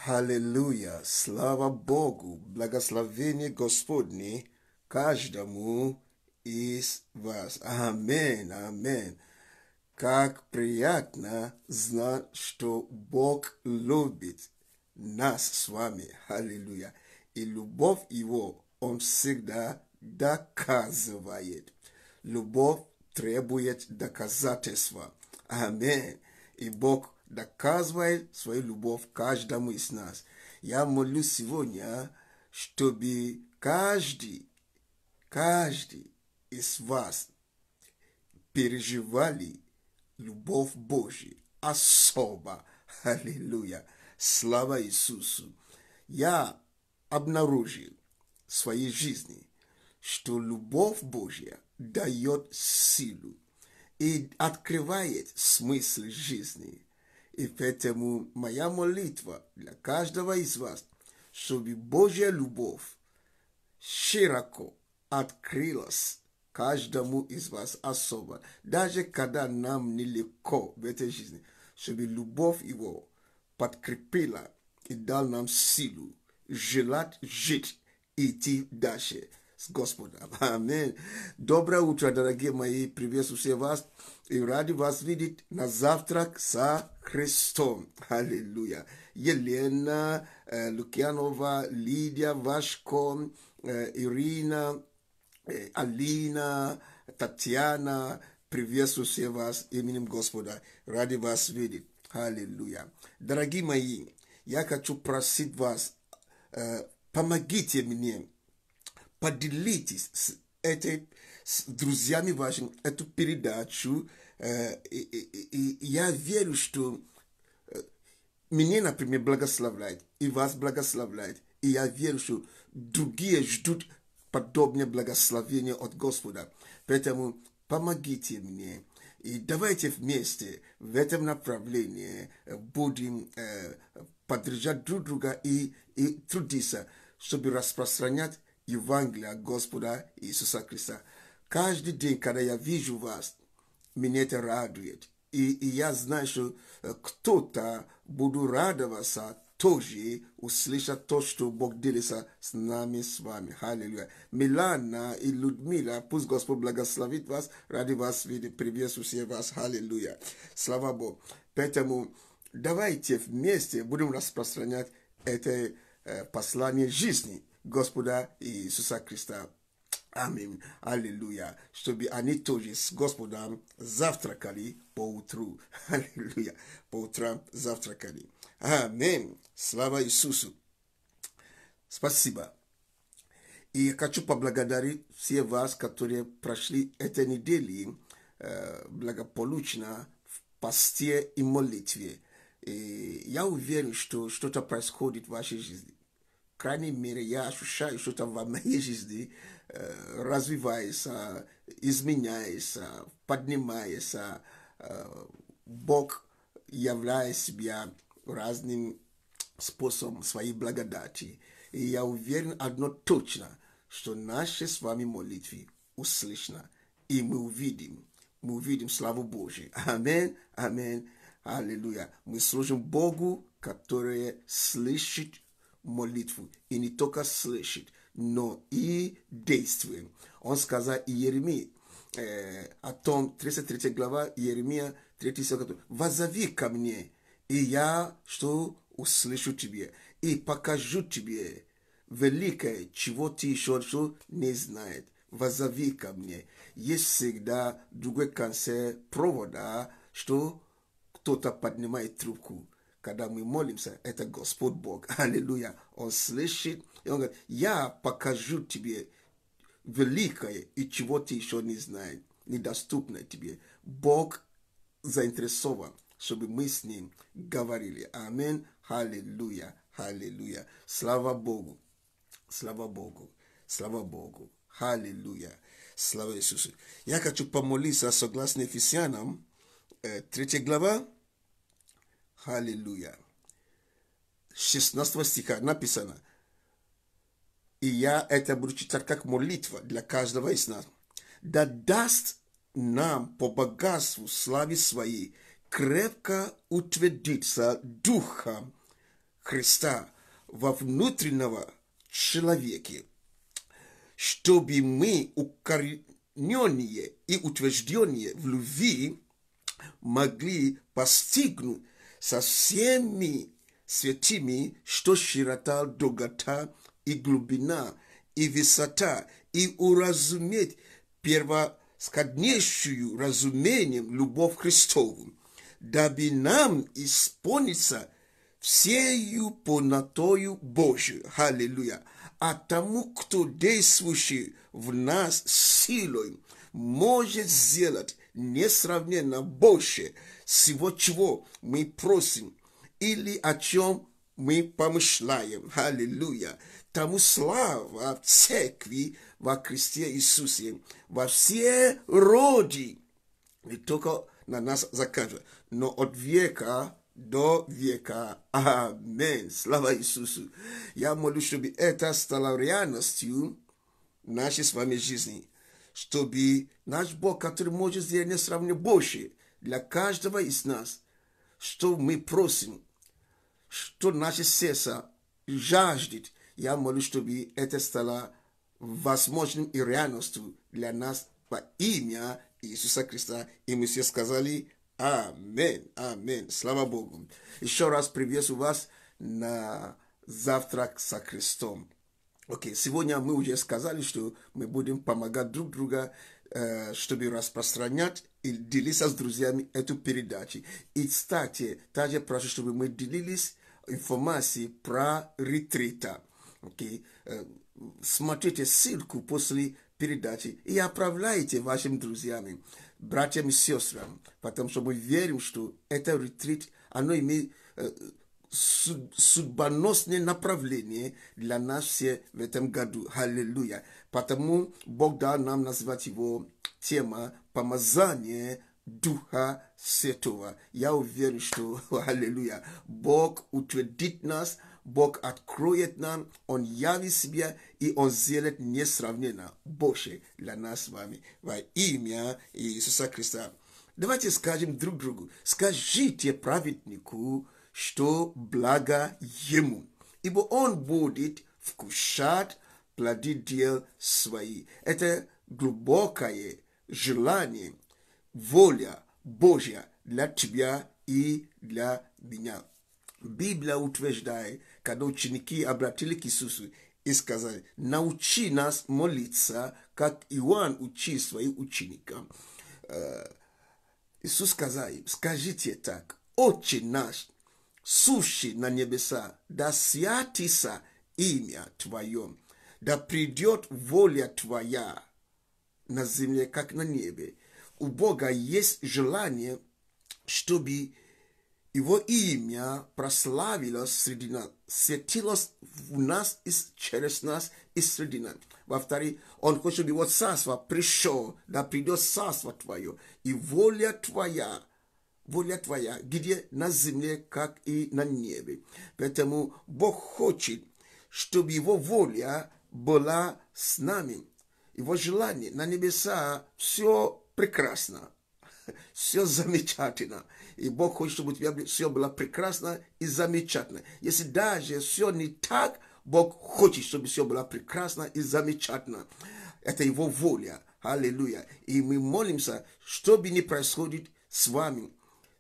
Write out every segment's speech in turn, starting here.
Hallelujah. Слава Богу. Благословение Господне каждому из вас. Аминь. Аминь. Как приятно знать, что Бог любит нас с вами. Аллилуйя. И любовь Его Он всегда доказывает. Любовь требует доказательства. Аминь. И Бог доказывает свою любовь каждому из нас. Я молюсь сегодня, чтобы каждый из вас переживали любовь Божью особо. Аллилуйя. Слава Иисусу. Я обнаружил в своей жизни, что любовь Божья дает силу и открывает смысл жизни. И поэтому моя молитва для каждого из вас, чтобы Божья любовь широко открылась каждому из вас особо, даже когда нам нелегко в этой жизни, чтобы любовь Его подкрепила и дал нам силу желать жить и идти дальше с Господом. Аминь. Доброе утро, дорогие мои. Приветствую всех вас. И ради вас видеть на завтрак со Христом. Аллилуйя. Елена, Лукьянова, Лидия, Вашко, Ирина, Алина, Татьяна. Приветствую всех вас именем Господа. Ради вас видеть. Аллилуйя. Дорогие мои, я хочу просить вас, помогите мне, поделитесь с друзьями вашими эту передачу. И я верю, что меня, например, благословляет, и вас благословляет. И я верю, что другие ждут подобное благословение от Господа. Поэтому помогите мне. И давайте вместе в этом направлении будем поддержать друг друга и трудиться, чтобы распространять Евангелие Господа Иисуса Христа. Каждый день, когда я вижу вас, меня это радует. И я знаю, что кто-то будет радоваться тоже, услышать то, что Бог делится с нами, с вами. Аллилуйя. Милана и Людмила, пусть Господь благословит вас, ради вас видеть, приветствую всех вас. Аллилуйя. Слава Богу. Поэтому давайте вместе будем распространять это послание жизни Господа Иисуса Христа. Аминь. Аллилуйя. Чтобы они тоже с Господом завтракали поутру. Аллилуйя. По утрам завтракали. Аминь. Слава Иисусу. Спасибо. И хочу поблагодарить всех вас, которые прошли этой недели благополучно в посте и молитве. И я уверен, что что-то происходит в вашей жизни. В крайней мере, я ощущаю, что-то в моей жизни развивается, изменяется, поднимается. Бог являет себя разным способом своей благодати. И я уверен одно точно, что наши с вами молитвы услышаны. И мы увидим славу Божию. Аминь, аминь, аллилуйя. Мы служим Богу, который слышит молитву. И не только слышит, но и действует. Он сказал Иеремии, о том, 33 глава, Иеремия, 3 стих, «Воззови ко мне, и я что услышу тебе, и покажу тебе великое, чего ты еще что не знаешь. Воззови ко мне». Есть всегда другой конец провода, что кто-то поднимает трубку. Когда мы молимся, это Господь Бог. Аллилуйя. Он слышит, и он говорит, я покажу тебе великое, и чего ты еще не знаешь, недоступно тебе. Бог заинтересован, чтобы мы с ним говорили. Аминь. Аллилуйя. Аллилуйя. Слава Богу. Слава Богу. Слава Богу. Аллилуйя. Слава Иисусу. Я хочу помолиться согласно Ефесянам, 3 глава. Аллилуйя. 16 стиха написано. И я это буду читать как молитва для каждого из нас. Да даст нам по богатству славы своей крепко утвердиться духом Христа во внутреннего человеке, чтобы мы, укорененные и утвержденные в любви, могли постигнуть со всеми святыми, что широта, долгота и глубина, и высота, и уразуметь первосходнейшую разумением любовь Христову, дабы нам исполниться всею полнотою Божию. Аллилуйя. А тому, кто действующий в нас силой, может сделать несравненно больше всего, чего мы просим, или о чем мы помышляем. Аллилуйя. Тому слава Церкви во Христе Иисусе во все роды, не только на нас закажет, но от века до века. Аминь. Слава Иисусу. Я молюсь, чтобы это стало реальностью нашей с вами жизни, чтобы наш Бог, который может сделать несравненно больше для каждого из нас, что мы просим, что наше сердце жаждет. Я молюсь, чтобы это стало возможным и реальностью для нас во имя Иисуса Христа. И мы все сказали аминь, аминь. Слава Богу. Еще раз приветствую вас на завтрак со Христом. Окей, сегодня мы уже сказали, что мы будем помогать друг другу, чтобы распространять и делиться с друзьями эту передачу. И, кстати, также прошу, чтобы мы делились информацией про ретрита. Окей, смотрите ссылку после передачи и отправляйте вашим друзьям, братьям и сестрам, потому что мы верим, что это ретрит, оно имеет судьбоносное направление для нас все в этом году. Аллилуйя. Потому Бог дал нам назвать его тема «Помазание Духа Святого». Я уверен, что, аллилуйя, Бог утвердит нас, Бог откроет нам, Он явит себя, и Он сделает несравненно больше для нас с вами во имя Иисуса Христа. Давайте скажем друг другу, скажите праведнику, что благо ему, ибо он будет вкушать плоды дел свои. Это глубокое желание, воля Божья для тебя и для меня. Библия утверждает, когда ученики обратились к Иисусу и сказали: научи нас молиться, как Иоанн учил своим ученикам. Иисус сказал им: скажите так: Отче наш, сущий на небеса, да святится имя Твое, да придет воля Твоя на земле, как на небе. У Бога есть желание, чтобы Его имя прославилось среди нас, светилось в нас и через нас и среди нас. Во-вторых, Он хочет, чтобы Его царство пришло, да придет царство Твое, и воля Твоя, где на земле, как и на небе. Поэтому Бог хочет, чтобы Его воля была с нами. Его желание на небеса все прекрасно, все замечательно. И Бог хочет, чтобы у тебя все было прекрасно и замечательно. Если даже все не так, Бог хочет, чтобы все было прекрасно и замечательно. Это Его воля. Аллилуйя. И мы молимся, что бы ни происходит с вами,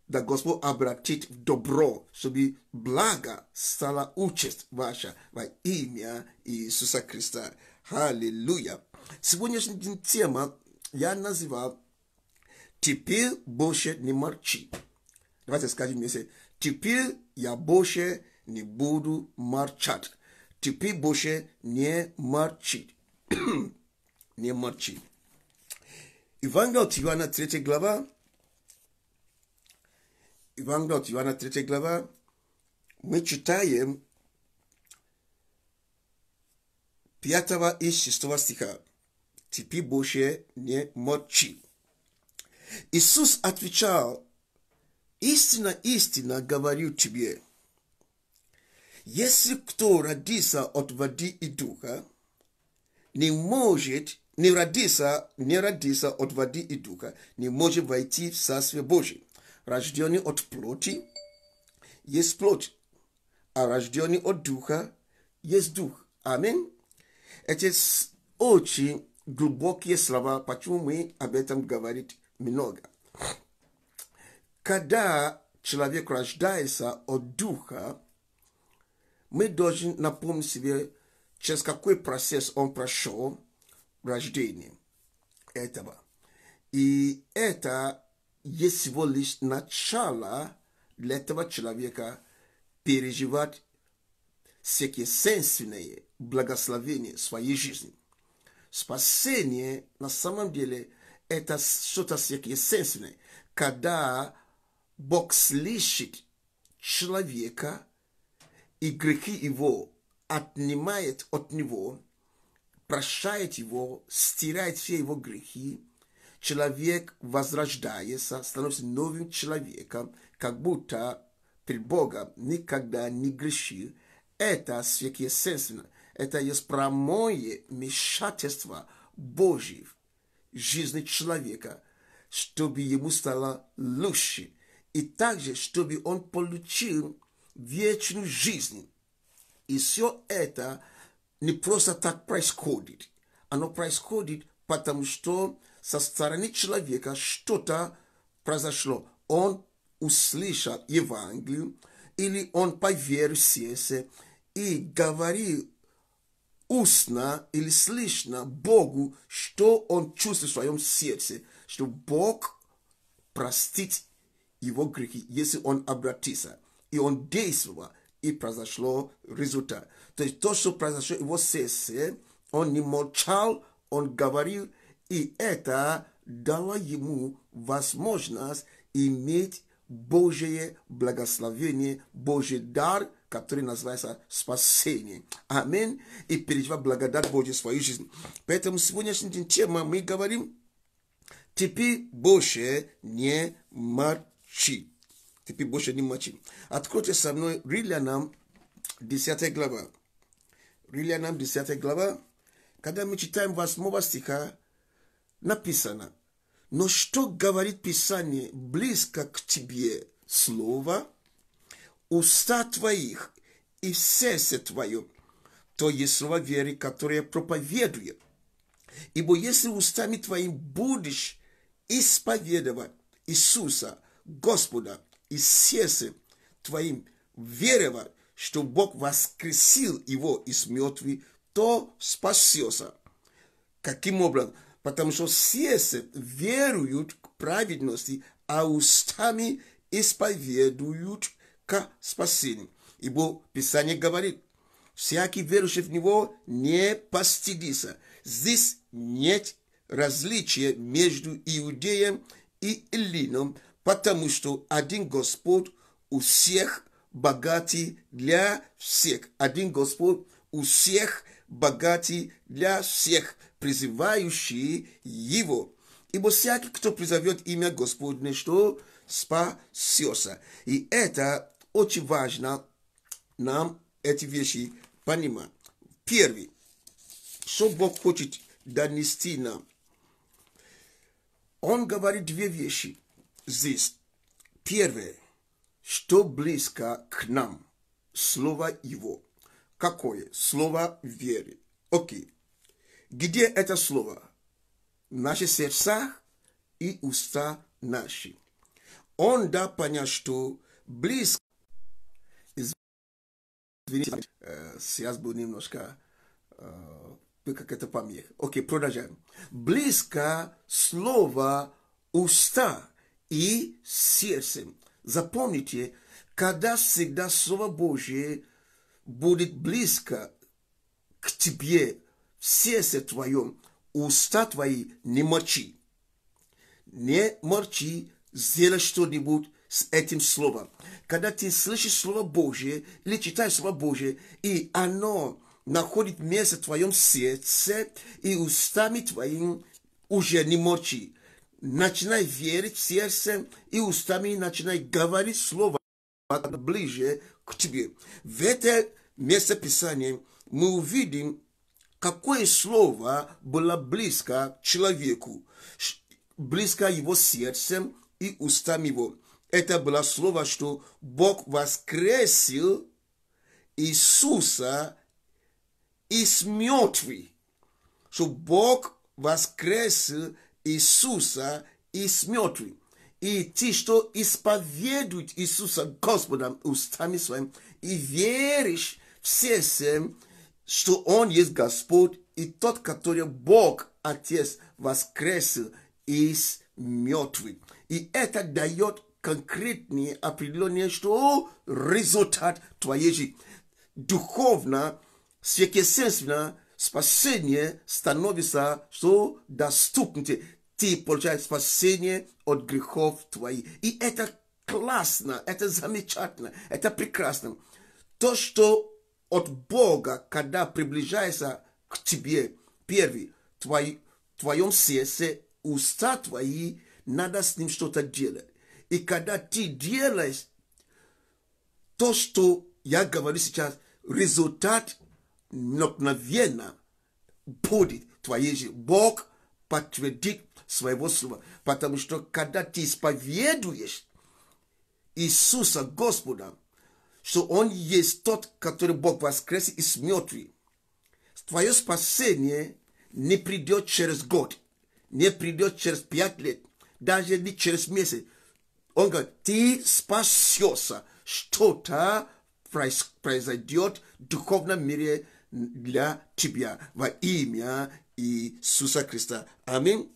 да Господь обратит в добро, чтобы благо стало участь ваша во имя Иисуса Христа. Аллилуйя. Сегодняшняя тема я называл «Теперь больше не молчи». Давайте скажем вместе: теперь я больше не буду молчать. Теперь больше не молчи. Не молчи. Евангелие от Иоанна 3 глава. Евангелие от Иоанна 3 глава. Мы читаем 5 и 6 стиха. Теперь больше не молчи. Иисус отвечал: истинно, истинно говорю тебе, если кто родится от воды и духа, не родится от воды и духа, не может войти в Царствие Божие. Рожденный от плоти есть плоть, а рожденный от Духа есть Дух. Аминь. Эти очень глубокие слова, почему мы об этом говорим много. Когда человек рождается от Духа, мы должны напомнить себе, через какой процесс он прошел рождение этого. И это есть всего лишь начало для этого человека переживать всякие сенсорные благословения своей жизни. Спасение на самом деле это что-то сверхъестественное, когда Бог слышит человека и грехи его отнимает от него, прощает его, стирает все его грехи. Человек возрождается, становится новым человеком, как будто перед Богом никогда не грешил. Это сверхъестественно. Это есть прямое вмешательство Божье в жизни человека, чтобы ему стало лучше. И также, чтобы он получил вечную жизнь. И все это не просто так происходит. Оно происходит, потому что со стороны человека что-то произошло. Он услышал Евангелие, или он поверил в сердце и говорил устно или слышно Богу, что он чувствует в своем сердце, что Бог простит его грехи, если он обратится. И он действовал, и произошло результат. То есть то, что произошло в его сердце, он не молчал, он говорил, и это дало ему возможность иметь Божье благословение, Божий дар, который называется спасение. Аминь. И переживать благодать Божью в свою жизнь. Поэтому сегодняшняя тема мы говорим, теперь больше не молчи. Теперь больше не молчи. Откройте со мной Римлянам 10 глава. Римлянам 10 глава. Когда мы читаем 8 стиха, написано: но что говорит Писание близко к тебе слово, уста твоих и сердце твое, то есть слово веры, которое проповедует. Ибо если устами твоими будешь исповедовать Иисуса, Господа, и сердцем твоим веровать, что Бог воскресил его из мертвых, то спасется. Каким образом? Потому что сердце веруют к праведности, а устами исповедуют к спасению. Ибо Писание говорит: всякий верующий в Него не постыдится. Здесь нет различия между иудеем и эллином, потому что один Господь у всех, богатый для всех. Один Господь у всех, богатый для всех, призывающий Его. Ибо всякий, кто призовет имя Господне, что спасется. И это очень важно нам эти вещи понимать. Первый, что Бог хочет донести нам. Он говорит две вещи здесь. Первое, что близко к нам, слово Его. Какое? Слово веры. Окей. Где это слово? В наших сердцах и уста наши. Он дал понять, что близко. Извините, сейчас был немножко какая-то помеха. Окей, продолжаем. Близко слово уста и сердцем. Запомните, когда всегда Слово Божье будет близко к тебе, в сердце твоем, уста твои не молчи. Не молчи, сделай что-нибудь с этим словом. Когда ты слышишь Слово Божье или читаешь Слово Божье, и оно находит место в твоем сердце, и устами твоим уже не молчи. Начинай верить в сердце, и устами начинай говорить Слово ближе к тебе. В это место Писания мы увидим, какое слово было близко к человеку, близко его сердцем и устам его. Это было слово, что Бог воскресил Иисуса из мертвых. Что Бог воскрес Иисуса из мертвых. И те, что исповедуют Иисуса Господа устами своими, и веришь в сердце, что Он есть Господь, и тот, который Бог, Отец, воскрес из мертвых. И это дает конкретные определенные, что результат твоей жизни. Духовно, естественно, спасение становится что доступным. Ты получаешь спасение от грехов твоих. И это классно, это замечательно, это прекрасно. То, что от Бога, когда приближается к тебе, первый, в твоем сердце, уста твои, надо с ним что-то делать. И когда ты делаешь то, что я говорю сейчас, результат мгновенно будет в твоей жизни. Бог подтвердит своего слова. Потому что когда ты исповедуешь Иисуса Господа, что Он есть тот, который Бог воскрес из мертвых, твое спасение не придет через год, не придет через 5 лет, даже не через месяц. Он говорит, ты спасешься, что-то произойдет в духовном мире для тебя во имя Иисуса Христа. Аминь.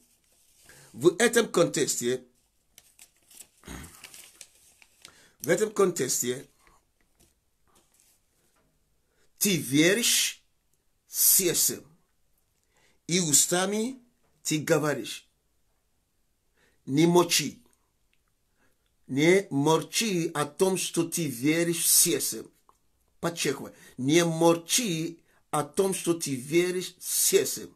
В этом контексте ты веришь сердцем и устами ты говоришь. Не молчи. Не молчи о том, что ты веришь сердцем. Подчеркивай. Не молчи о том, что ты веришь сердцем.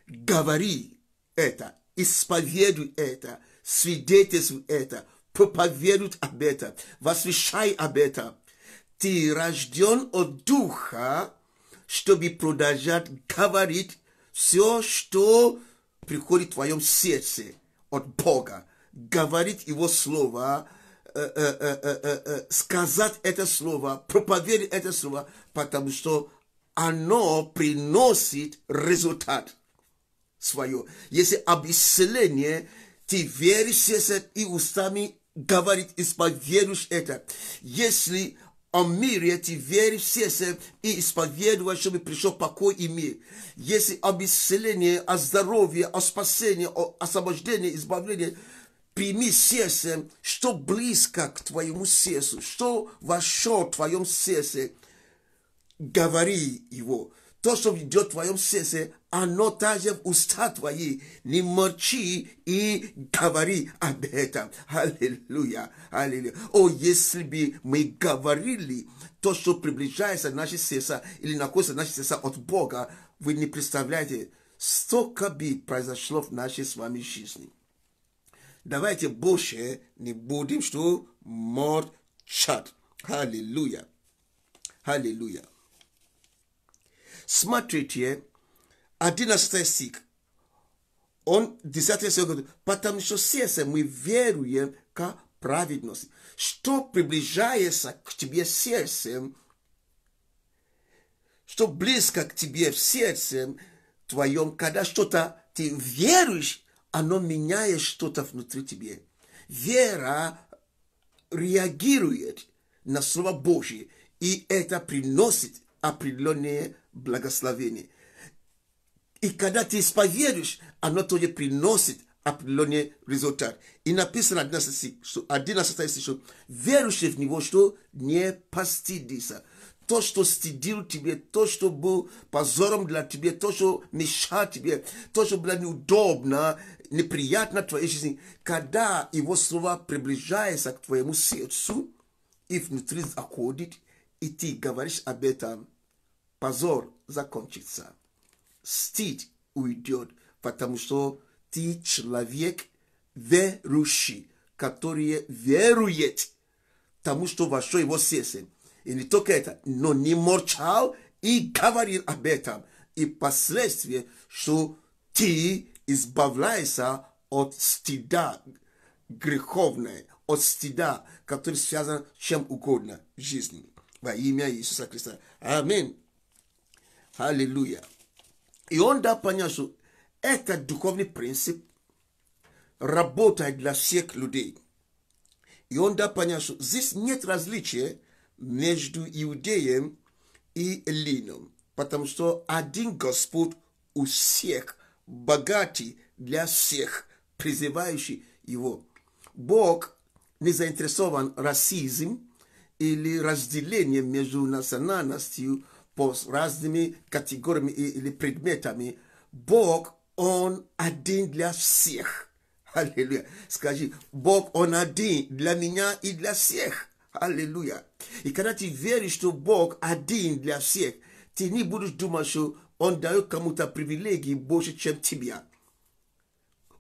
Говори это. Исповедуй это. Свидетельствуй это. Проповедуй об этом. Возвещай об этом. Ты рожден от Духа, чтобы продолжать говорить все, что приходит в твоем сердце от Бога. Говорить Его Слово, сказать это Слово, проповедовать это Слово, потому что оно приносит результат свое. Если об исцелении ты веришь сердцем и устами говорить, исповедуешь это. Если о мире ты веришь сердцем и исповедуешь, чтобы пришел покой и мир. Если об исцелении, о здоровье, о спасении, о освобождении, избавлении, прими сердцем, что близко к твоему сердцу, что вошло в твоем сердце, говори его. То, что идет в твоем сердце, оно также в уста твои. Не молчи и говори об этом. Аллилуйя, аллилуйя. О, если бы мы говорили то, что приближается к нашему сердцу или находится в нашем сердце от Бога, вы не представляете, столько бы произошло в нашей с вами жизни. Давайте больше не будем что молчать. Аллилуйя, аллилуйя. Смотрите, 11 стих. Он 10 стих говорит, потому что сердцем мы веруем к праведности. Что приближается к тебе сердцем, что близко к тебе в сердце твоем, когда что-то ты веруешь, оно меняет что-то внутри тебе. Вера реагирует на Слово Божье, и это приносит определенные благословения. И когда ты исповедуешь, оно тоже приносит определенный результат. И написано 11 стих, что верующий в Него, что не постыдится. То, что стыдил тебе, то, что был позором для тебя, то, что мешало тебе, то, что было неудобно, неприятно в твоей жизни, когда Его Слово приближается к твоему сердцу и внутри заходит, и ты говоришь об этом, позор закончится. Стыд уйдет, потому что ты человек верующий, который верует тому, что вошло в его сердце. И не только это, но не молчал и говорил об этом. И последствия, что ты избавляешься от стыда греховного, от стыда, который связан с чем угодно в жизни. во имя Иисуса Христа. Аминь. Аллилуйя. И он, да, понял, что этот духовный принцип работает для всех людей. И он, да, понял, что здесь нет различия между иудеем и эллином, потому что один Господь у всех, богатый для всех, призывающий его. Бог не заинтересован расизм или разделением между национальностью по разными категориями или предметами. Бог, Он один для всех. Аллилуйя. Скажи, Бог, Он один для меня и для всех. Аллилуйя. И когда ты веришь, что Бог один для всех, ты не будешь думать, что Он дает кому-то привилегии больше, чем тебя.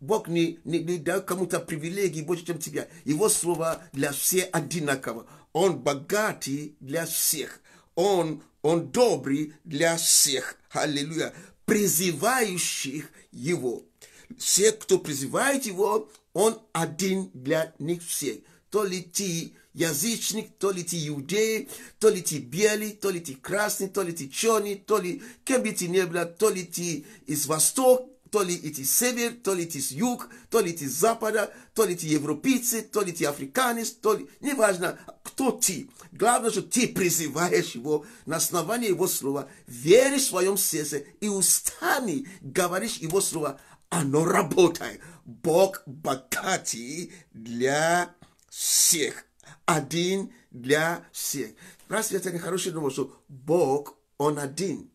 Бог не дает кому-то привилегии больше, чем тебя. Его слово для всех одинаково. Он богатый для всех. Он добрый для всех. Аллилуйя. Призывающих Его. Все, кто призывает Его, Он один для них всех. То ли ты язычник, то ли ты иудей, то ли ты белый, то ли ты красный, то ли ты черный, то ли кем бы ты ни был, то ли ты из востока, то ли ты север, то ли ты с юг, то ли ты с запада, то ли ты европейцы, то ли ты африканец, то ли... Неважно, кто ты. Главное, что ты призываешь Его на основании Его слова, веришь в своем сердце и устами говоришь Его слова. Оно работает. Бог богатый для всех. Один для всех. Разве это не хорошая новость, что Бог, Он один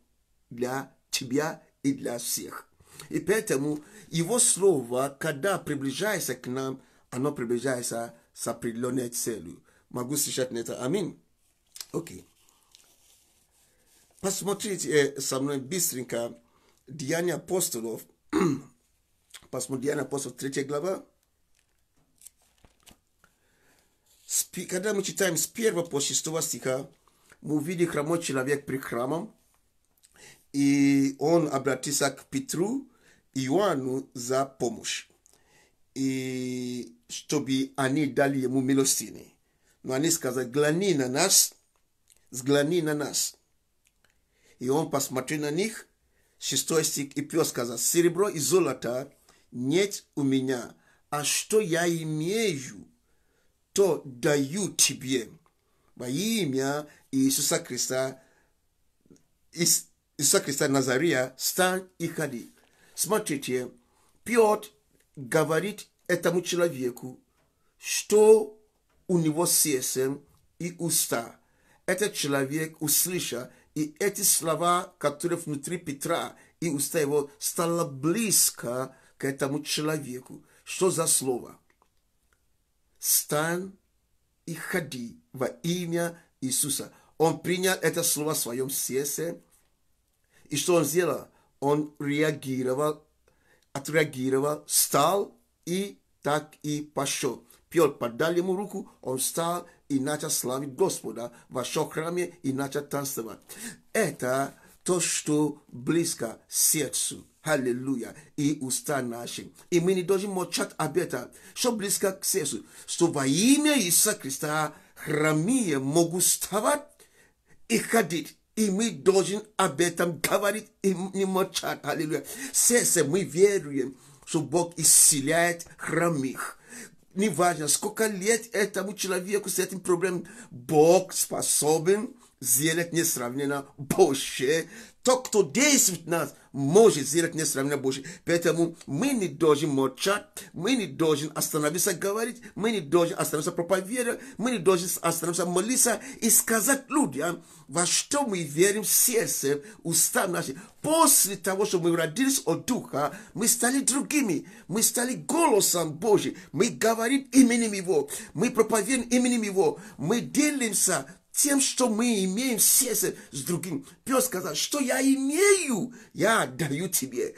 для тебя и для всех. И поэтому Его слово, когда приближается к нам, оно приближается с определенной целью. Могу слышать на это? Аминь. Окей. Посмотрите со мной быстренько Деяния апостолов. Посмотрите Деяния апостолов, 3 глава. Когда мы читаем с 1 по 6 стиха, мы увидим хромой человек при храмом, и он обратился к Петру и Иоанну за помощь, и чтобы они дали ему милостыни. Но они сказали: взгляни на нас. И он посмотрел на них, 6 стих, и Петр сказал: серебро и золото нет у меня, а что я имею, то даю тебе. Во имя Иисуса Христа, Назарея, встань и ходи. Смотрите, Петр говорит этому человеку, что у него сердце и уста. Этот человек услышал, и эти слова, которые внутри Петра и уста его, стало близко к этому человеку. Что за слово? Встань и ходи во имя Иисуса. Он принял это слово в своем сердце. И что он сделал? Он отреагировал, встал и так и пошел. Петр подал ему руку, он встал и начал славить Господа, вошел в храме и начал танцевать. Это то, что близко сердцу. Аллилуйя. И уста наши. И мы не должны молчать об этом. Что близко к сердцу. Что во имя Иисуса Христа хромые могут вставать и ходить. И мы должны об этом говорить и не молчать. Аллилуйя. Сердце мы веруем, что Бог исцеляет хромых. Неважно, сколько лет этому человеку с этим проблемой, Бог способен сделать несравненно больше. Тот, кто действует в нас, может сделать несравненно больше. Поэтому мы не должны молчать, мы не должны остановиться говорить, мы не должны остановиться проповедовать, мы не должны остановиться молиться и сказать людям, во что мы верим в сердце, уста наши. После того, что мы родились от Духа, мы стали другими, мы стали голосом Божьим, мы говорим именем Его, мы проповедуем именем Его, мы делимся тем, что мы имеем в сердце с другим. Петр сказал: что я имею, я даю тебе.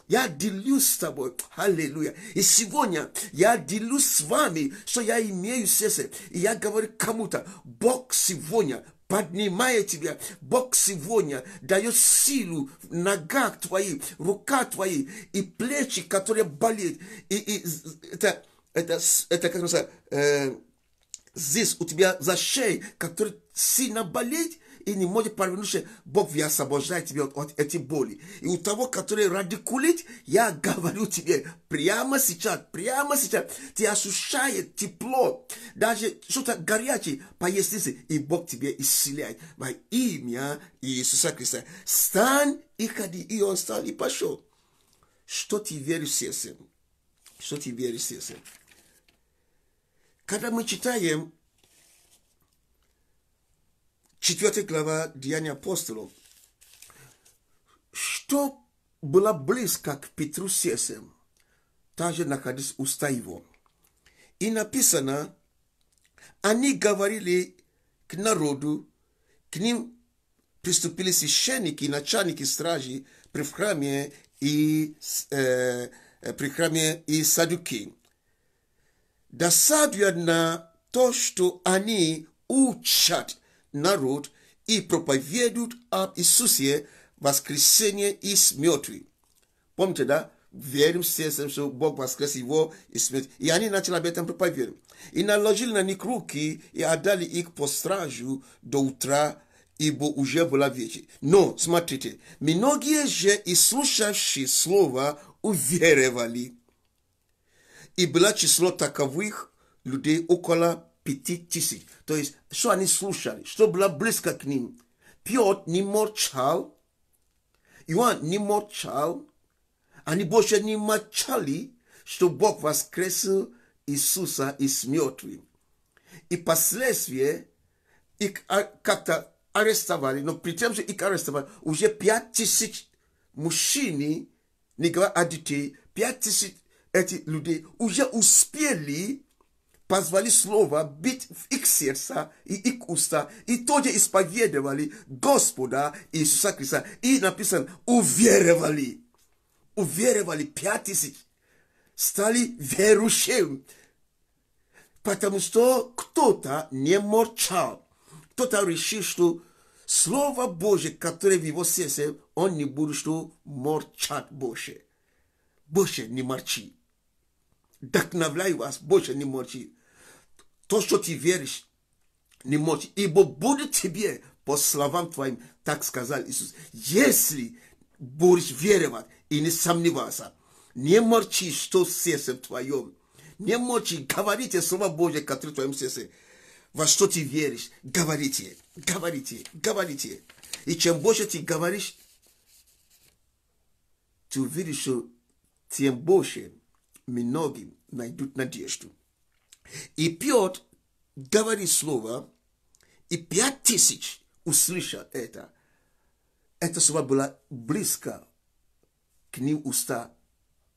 Я делюсь с тобой. Аллилуйя. И сегодня я делюсь с вами, что я имею в сердце. И я говорю кому-то: Бог сегодня поднимает тебя. Бог сегодня дает силу в ногах твоих, руках твоих и плечи, которые болеют. И это как сказать, здесь у тебя за шеей, который si на болеть, и не может повернуться, Бог освобождает тебя от этих болей. И у того, который радикулит, я говорю тебе, прямо сейчас, ты ощущаешь тепло, даже что-то горячее пояснице, и Бог тебе исцеляет. Во имя Иисуса Христа. Стань и ходи. И он встал и пошел. Что ты веришь сердцем? Что ты веришь сердцем? Когда мы читаем 4 глава Деяния апостолов, что было близко к Петру сердцем, также находилось уста его. И написано, они говорили к народу, к ним приступили священники, начальники стражи при храме и садуки. Досадуя на то, что они учат народ и проповедуют об Иисусе воскресение из мертвых. Помните, да? Верим сердцем, что Бог воскрес его из мертвых. И они начали об этом проповедовать. И наложили на них руки и отдали их по стражу до утра, ибо уже была вечер. Но, смотрите, многие же и слушавшие слово уверовали. И было число таковых людей около 5000. То есть, что они слушали, что было близко к ним. Петр не молчал, Иоанн не молчал, они больше не молчали, что Бог воскресил Иисуса из мертвых. И последствия их как-то арестовали, но при том, что их арестовали, уже 5000 мужчин, не говоря о детей, 5000 эти люди уже успели позвали слово бить в их сердца и их уста, и тоже исповедовали Господа Иисуса Христа. И написано, уверовали. Уверовали 5000. Стали верующими. Потому что кто-то не молчал. Кто-то решил, что Слово Божье, которое в его сердце, он не будет, что молчать больше. Больше не молчи. Вдохновляю вас, больше не молчи. То, что ты веришь, не молчи. Ибо будет тебе по словам твоим, так сказал Иисус. Если будешь веровать и не сомневаться, не молчи, что в сердце твоем. Не молчи, говорите Слово Божье, которое в твоем сердце. Во что ты веришь, говорите, говорите, говорите. И чем больше ты говоришь, ты увидишь, что тем больше многие найдут надежду. И Петр говорит слово, и 5000 услышат это. Это слово было близко к ним уста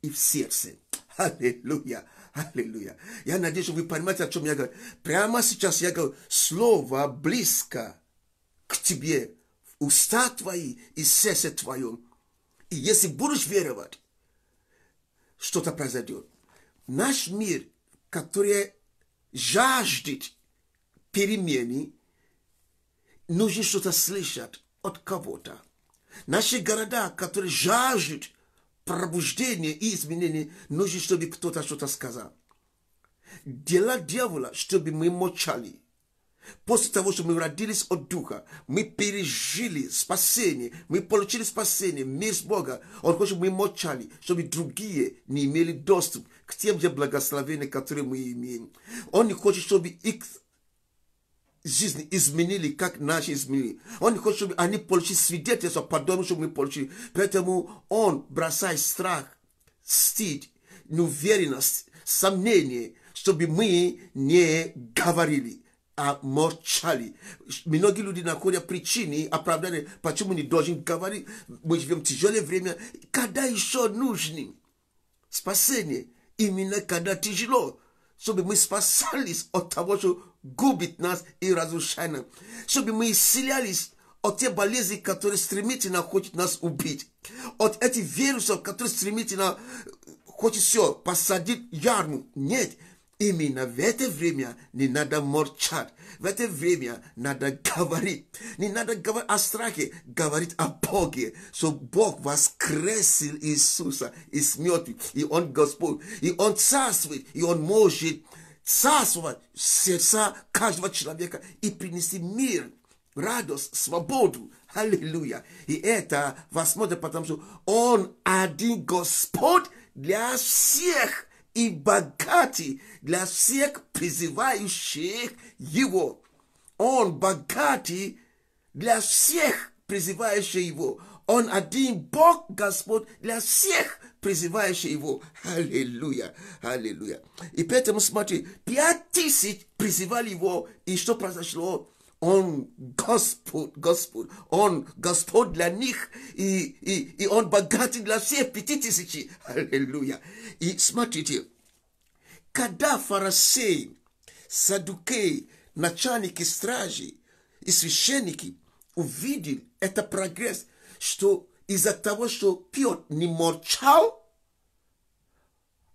и в сердце. Аллилуйя, аллилуйя. Я надеюсь, что вы понимаете, о чем я говорю. Прямо сейчас я говорю, слово близко к тебе, уста твои и сердце твое. И если будешь веровать, что-то произойдет. Наш мир, который жаждет перемены, нужно что-то слышать от кого-то. Наши города, которые жаждут пробуждения и изменений, нужно, чтобы кто-то что-то сказал. Дела дьявола, чтобы мы молчали. После того, что мы родились от Духа, мы пережили спасение, мы получили спасение, мир с Бога. Он хочет, чтобы мы молчали, чтобы другие не имели доступ к тем же благословениям, которые мы имеем. Он не хочет, чтобы их жизнь изменили, как наши изменили. Он не хочет, чтобы они получили свидетельство по тому, что мы получили. Поэтому он бросает страх, стыд, неуверенность, сомнение, чтобы мы не говорили, а молчали. Многие люди находят причины, оправдания, почему не должен говорить. Мы живем в тяжелое время, когда еще нужно спасение. Именно когда тяжело, чтобы мы спасались от того, что губит нас и разрушает нас. Чтобы мы исцелялись от тех болезней, которые стремительно хотят нас убить. От этих вирусов, которые стремительно хотят все посадить ярму. Нет. Именно в это время не надо молчать. В это время надо говорить. Не надо говорить о страхе, говорить о Боге. Что Бог воскресил Иисуса из мертвых. И Он Господь. И Он царствует. И Он может Царство сердца каждого человека и принести мир, радость, свободу. Аллилуйя. И это возможно, потому что Он один Господь для всех и богатый для всех призывающих Его. Он богатый для всех призывающих Его. Он один Бог Господь для всех призывающих Его. Аллилуйя, аллилуйя. И поэтому смотри, 5000 призывали Его, и что произошло? Он Господь, Он Господь для них, и Он богатый для всех 5000. Аллилуйя. И смотрите, когда фарисеи, саддукеи, начальники стражи и священники увидели это прогресс, что из-за того, что Петр не молчал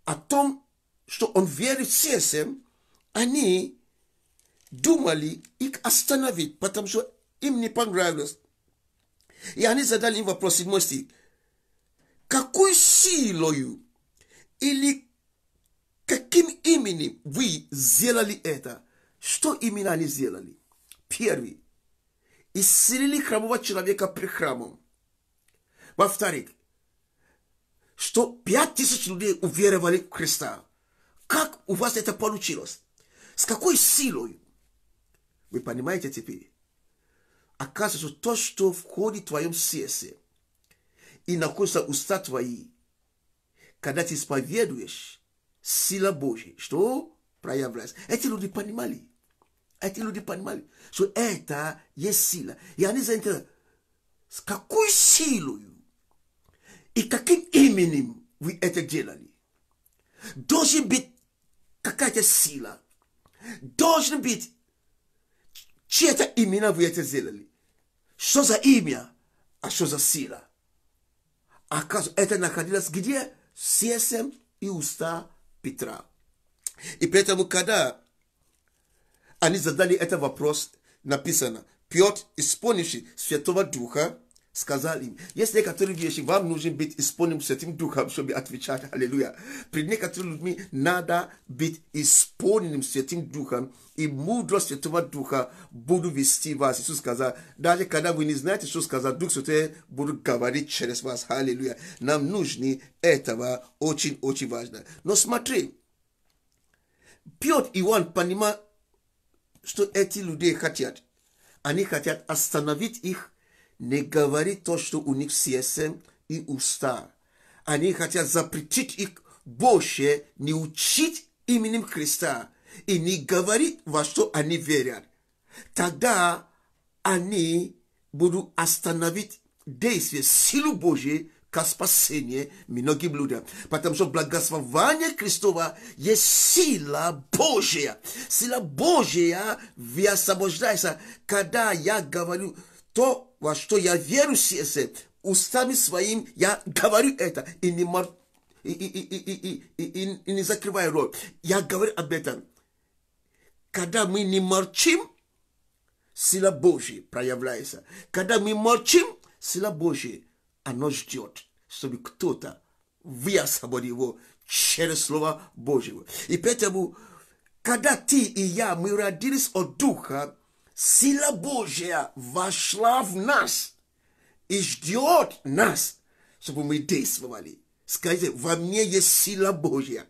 о том, что он верит в сердцем, они думали их остановить, потому что им не понравилось. И они задали им вопрос, 7 стих. Какой силою или каким именем вы сделали это? Что именно они сделали? Первый. Исцелили хромого человека при храмом. Во-вторых, что 5000 людей уверовали в Христа. Как у вас это получилось? С какой силой? Вы понимаете теперь? Оказывается, что то, что входит в твоем сердце и находится в уста твои, когда ты исповедуешь, сила Божья, что проявляется. Эти люди понимали. Что это есть сила. И они заинтересованы, с какой силой и каким именем вы это делали. Должен быть какая-то сила. Должен быть чье-то имя вы это сделали. Что за имя, а что за сила? Оказывается, это находилось где? Сердцем и уста Петра. И поэтому, когда они задали этот вопрос, написано, Петр, исполнивший Святого Духа, сказал им, есть некоторые вещи, вам нужно быть исполненным Святым Духом, чтобы отвечать, аллилуйя. При некоторых людьми надо быть исполненным Святым Духом, и мудрость Святого Духа буду вести вас. Иисус сказал, даже когда вы не знаете, что сказать, Дух Святой будет говорить через вас, аллилуйя. Нам нужно этого, очень-очень важно. Но смотри, Петр и Иоанн понимают, что эти люди хотят. Они хотят остановить их, не говорить то, что у них в сердце и уста. Они хотят запретить их больше не учить именем Христа и не говорить, во что они верят. Тогда они будут остановить действие, силу Божью к спасению многим людям. Потому что благословение Христова есть сила Божья. Сила Божья высвобождается, когда я говорю то, во что я верю в сердце, устами своим я говорю это и не закрываю рот. Я говорю об этом. Когда мы не молчим, сила Божья проявляется. Когда мы молчим, сила Божья, она ждет, чтобы кто-то высвободил его через Слово Божьего. И поэтому, когда ты и я, мы родились от Духа, сила Божья вошла в нас и ждет нас, чтобы мы действовали. Скажите, во мне есть сила Божья.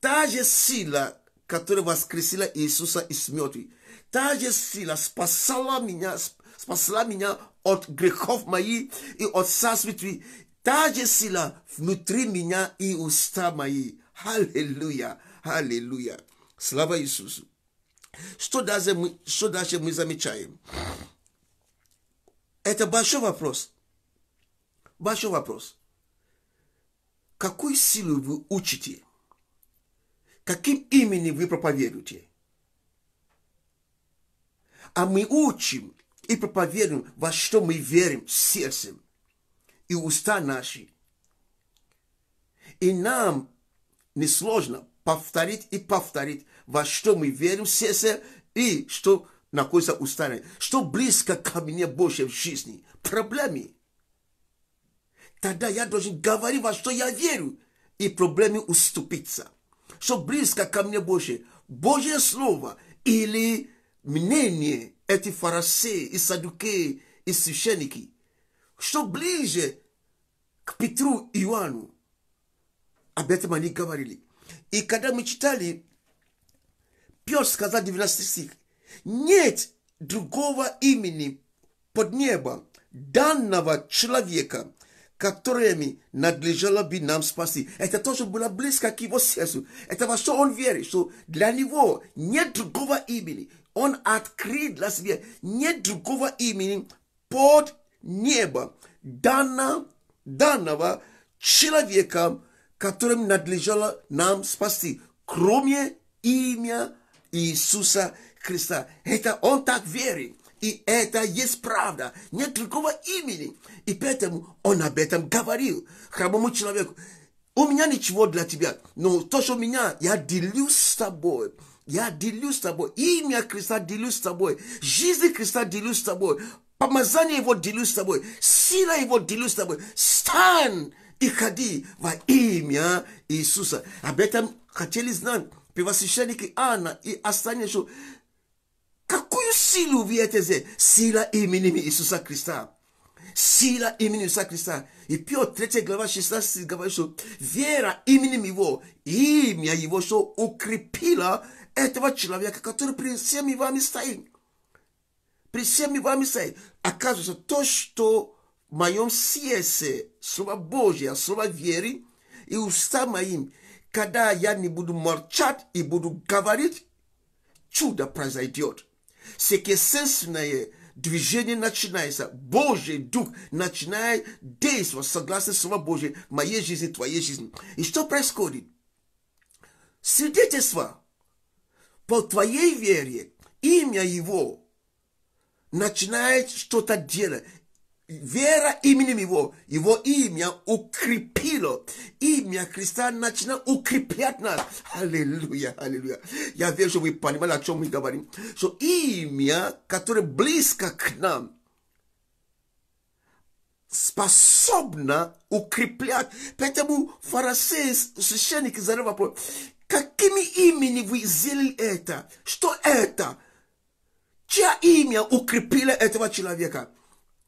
Та же сила, которая воскресила Иисуса из мертвых, та же сила спасла меня от грехов моих и от царствия. Та же сила внутри меня и уста мои. Аллилуйя, аллилуйя. Слава Иисусу. Что дальше мы замечаем? Это большой вопрос. Большой вопрос. Какую силу вы учите? Каким именем вы проповедуете? А мы учим и проповедуем, во что мы верим сердцем и уста наши. И нам несложно повторить и повторить, во что мы верим в сердце и что находится устами, что близко ко мне больше в жизни. Проблемы. Тогда я должен говорить, во что я верю, и проблемы уступиться. Что близко ко мне больше. Божье Слово или мнение эти фарисеи и саддукеи и священники, что ближе к Петру и Иоанну, об этом они говорили. И когда мы читали, Петр сказал 19 стих, нет другого имени под небом, данного человека, которыми надлежало бы нам спасти. Это тоже было близко к его сердцу. Это во что он верит, что для него нет другого имени. Он открыл для себя, нет другого имени под небом, данного человека, которым надлежало нам спасти, кроме имя Иисуса Христа. Это он так верит. И это есть правда. Нет другого имени. И поэтому он об этом говорил хромому человеку. У меня ничего для тебя. Но то, что у меня, я делюсь с тобой. Я делюсь с тобой. Имя Христа делюсь с тобой. Жизнь Христа делюсь с тобой. Помазание его делюсь с тобой. Сила его делюсь с тобой. Стань и ходи во имя Иисуса. Об этом хотели знать первосвященники Анна и остальные, что какую силу видите? Сила имени Иисуса Христа. Сила имени Иисуса Христа. И Петр 3 глава 16 говорит, что вера именем его, имя его, что укрепила этого человека, который при всеми вами стоит. При всеми вами стоит. Оказывается, то, что в моем сердце, слово Божье, слово веры, и уста моим, когда я не буду молчать и буду говорить, чудо произойдет. Секестественное движение начинается. Божий Дух начинает действовать согласно Слову Божьему, моей жизни, твоей жизни. И что происходит? Свидетельство по твоей вере, имя его начинает что-то делать. Вера именем его имя укрепило. Имя Христа начинает укреплять нас. Аллилуйя, аллилуйя. Я верю, что вы понимали, о чем мы говорим. Что имя, которое близко к нам, способно укреплять. Поэтому фарисеи, священники задали вопрос, какими именем вы сделали это? Что это? Чье имя укрепило этого человека?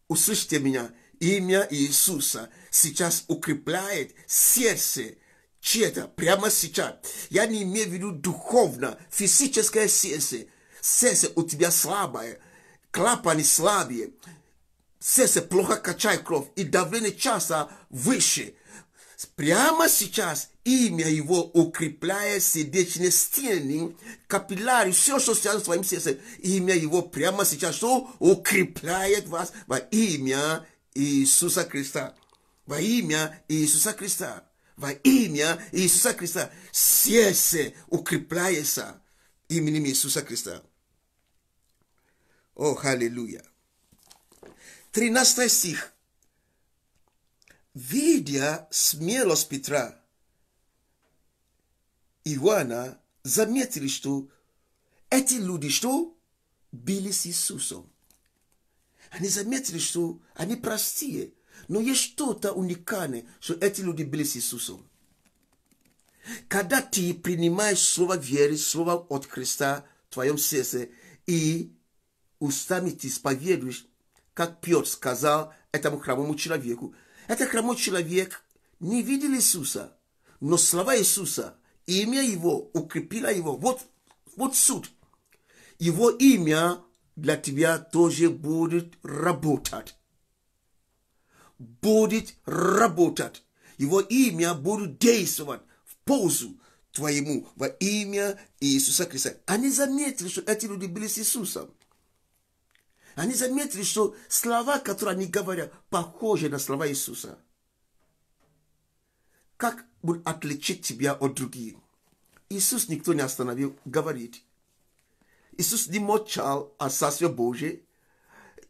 Услышьте меня, имя Иисуса сейчас укрепляет сердце чье-то прямо сейчас. Я не имею в виду духовно, физическое сердце. Сердце у тебя слабое, клапаны слабые, сердце плохо качает кровь, и давление часто выше. Прямо сейчас имя его укрепляет сердечные стены, капилляры, все, что связано с твоим сердцем. Имя его прямо сейчас что укрепляет вас во имя Иисуса Христа. Во имя Иисуса Христа. Во имя Иисуса Христа. Сердце укрепляется именем Иисуса Христа. О, аллилуйя. 13 стих. Видя смелость Петра и Иоанна, заметили, что эти люди, что были с Иисусом. Они заметили, что они простые, но есть что-то уникальное, что эти люди были с Иисусом. Когда ты принимаешь слово веры, слово от Христа в твоем сердце, и устами ты исповедуешь, как Петр сказал этому хромому человеку, этот хромой человек не видел Иисуса, но слова Иисуса, имя его укрепило его. Вот суть. Его имя для тебя тоже будет работать. Будет работать. Его имя будет действовать в пользу твоему во имя Иисуса Христа. Они заметили, что эти люди были с Иисусом. Они заметили, что слова, которые они говорят, похожи на слова Иисуса. Как будет отличить тебя от других? Иисус никто не остановил говорить. Иисус не молчал о Царстве Божьем.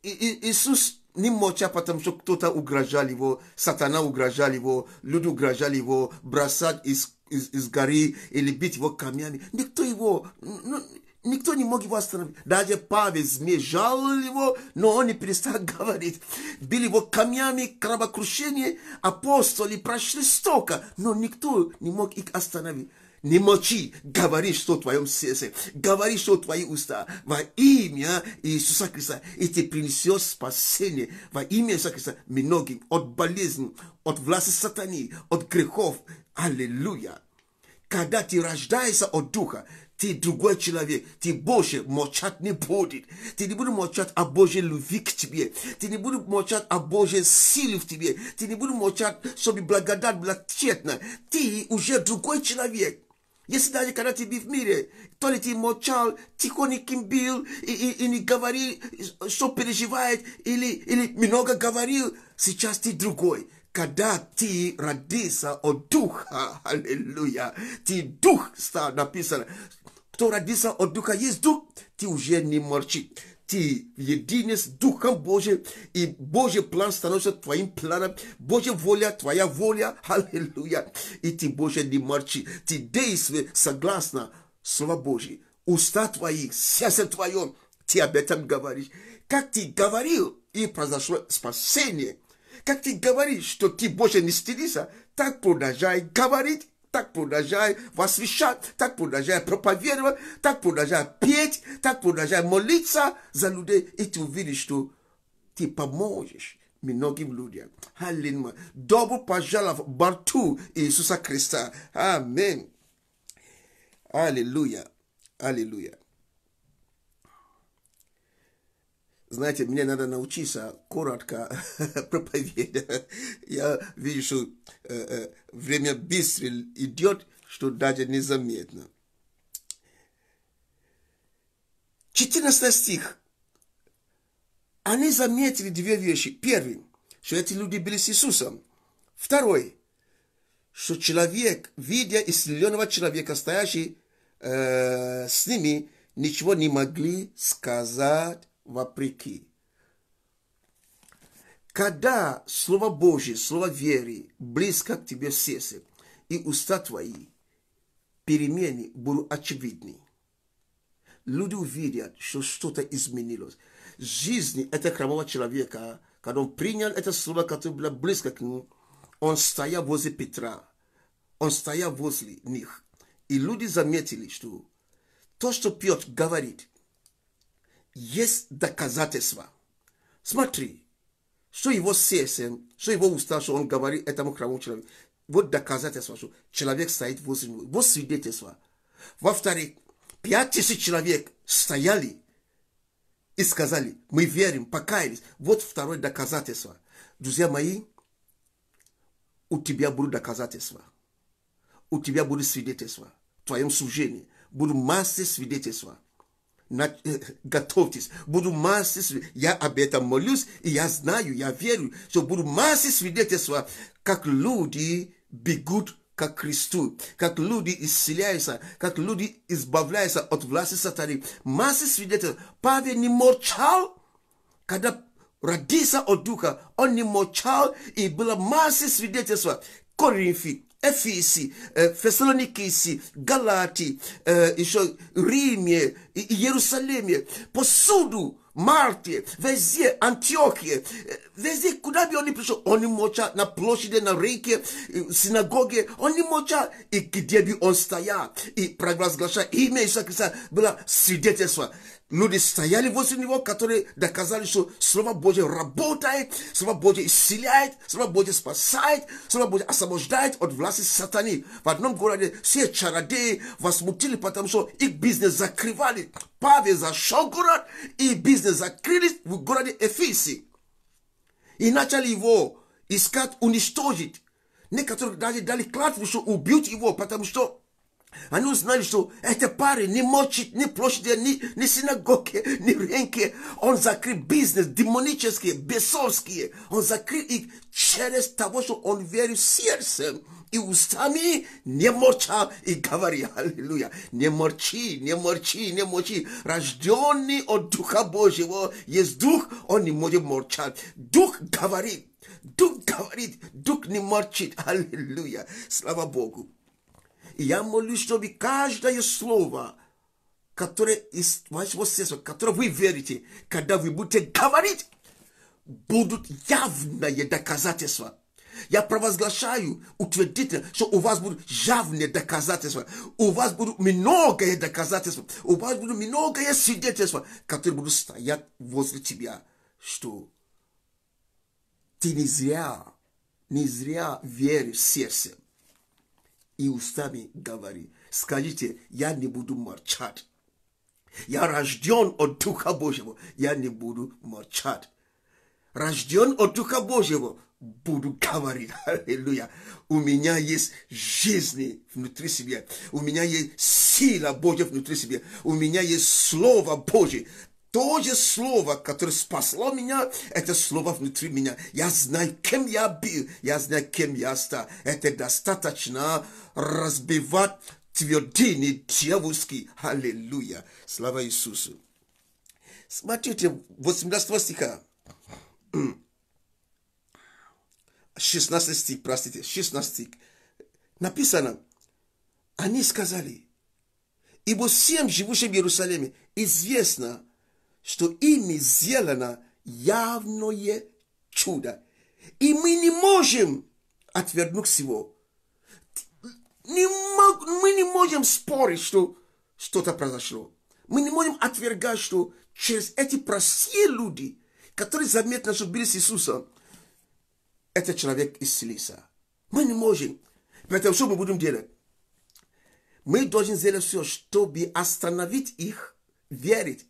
Иисус не молчал, потому что кто-то угрожал его, сатана угрожал его, люди угрожали его, бросать из горы или бить его камнями. Никто не мог его остановить. Даже Павел, змей, жалил его, но он не перестал говорить. Били его камнями, кровокрушение, апостоли прошли столько, но никто не мог их остановить. не молчи, говори, что в твоем сердце, говори, что в твои уста, во имя Иисуса Христа, и ты принесешь спасение во имя Иисуса Христа многим от болезни, от власти сатаны, от грехов. Аллилуйя. Когда ты рождаешься от Духа, ты другой человек, ты больше молчать не будет. Ты не будешь молчать о Божьей любви к тебе. Ты не будешь молчать о Божьей силе в тебе. Ты не будешь молчать, чтобы благодать была тщетна. Ты уже другой человек. Если даже когда ты был в мире, то ли ты молчал, тихоньким был, и не говорил, что переживает, или много говорил, сейчас ты другой. Когда ты родился от Духа, аллилуйя, ты Дух стал написано. Кто родился от Духа, есть Дух, ты уже не молчит. Ты единый с Духом Божьим, и Божий план становится твоим планом, Божья воля, твоя воля, аллилуйя. И ты больше не молчи, ты действуешь согласно Слову Божьему. Уста твои, сердце твое, ты об этом говоришь. Как ты говорил, и произошло спасение. Как ты говоришь, что ты больше не стыдишься, так продолжай говорить. Так продолжай возвещать, так продолжай проповедовать, так продолжай петь, так продолжай молиться за людей, и ты увидишь, что ты поможешь многим людям. Аллилуйя. Добро пожаловать в борту Иисуса Христа. Аминь. Аллилуйя. Аллилуйя. Знаете, мне надо научиться коротко проповедовать. Я вижу, что время быстро идет, что даже незаметно. 14 стих. Они заметили две вещи. Первый, что эти люди были с Иисусом. Второй, что человек, видя исцеленного человека, стоящий с ними, ничего не могли сказать вопреки. Когда Слово Божье, Слово веры близко к тебе в сердце, и уста твои, перемены будут очевидны. Люди увидят, что что-то изменилось. Жизнь этого хромого человека, когда он принял это слово, которое было близко к нему, он стоял возле Петра, он стоял возле них. И люди заметили, что то, что Петр говорит, есть доказательства. Смотри, что его сердце, что его уста, что он говорит этому хромому человеку. Вот доказательства, что человек стоит возле него. Вот свидетельства. Во-вторых, 5000 человек стояли и сказали, мы верим, покаялись. Вот второе доказательство. Друзья мои, у тебя будут доказательства. У тебя будут свидетельства. В твоем служении будут массы свидетельства. Готовьтесь, буду массы свидетельств. Я об этом молюсь, и я знаю, я верю, что буду массы свидетельства, как люди бегут к Христу, как люди исцеляются, как люди избавляются от власти сатаны. Массы свидетельств. Павел не молчал, когда родился от Духа, он не молчал, и было массы свидетельства. Коринфи, Эфеси, Фессалоники, Галати, еще Риме, Иерусалиме, повсюду, Марте, везде, Антиохия, везде, куда бы он ни пришел, он не молчал на площади, на рынке, синагоге, он не молчал, и где бы он стоял, и провозглашал имя Иисуса Христа, было свидетельство. Люди стояли возле него, которые доказали, что Слово Божье работает, Слово Божье исцеляет, Слово Божье спасает, Слово Божье освобождает от власти сатаны. В одном городе все чародеи возмутили, потому что их бизнес закрывали. Павел зашел в город, и бизнес закрылись в городе Эфесе. И начали его искать, уничтожить. Некоторые даже дали клятву, что убьют его, потому что они узнали, что это парень не молчит, ни площади, ни синагоги, ни рынки. Он закрыл бизнес демонические, бесовские. Он закрыл их через того, что он верил сердцем и устами, не молчал и говорил, аллилуйя, не молчи, не молчи, не молчи. Рожденный от Духа Божьего есть Дух, он не может молчать. Дух говорит, Дух не молчит, аллилуйя, слава Богу. И я молюсь, чтобы каждое слово, которое из вашего сердца, которое вы верите, когда вы будете говорить, будут явные доказательства. Я провозглашаю, утвердительно, что у вас будут явные доказательства, у вас будут многое доказательства, у вас будут многое свидетельства, которые будут стоять возле тебя, что ты не зря веришь сердцем и устами говори. Скажите, я не буду молчать. Я рожден от Духа Божьего, я не буду молчать. Рожден от Духа Божьего, буду говорить. Аллилуйя. У меня есть жизнь внутри себя. У меня есть сила Божья внутри себя. У меня есть Слово Божье. То же Слово, которое спасло меня, это Слово внутри меня. Я знаю, кем я был. Я знаю, кем я стал. Это достаточно разбивать твердыни дьявольские. Аллилуйя. Слава Иисусу. Смотрите, 18 стиха. 16 стих, простите, 16 стих. Написано, они сказали, ибо всем живущим в Иерусалиме известно, что ими сделано явное чудо. И мы не можем отвергнуть всего. Мы не можем спорить, что что-то произошло. Мы не можем отвергать, что через эти простые люди, которые заметно, что были с Иисусом, этот человек исцелился. Мы не можем. Поэтому что мы будем делать? Мы должны сделать все, чтобы остановить их верить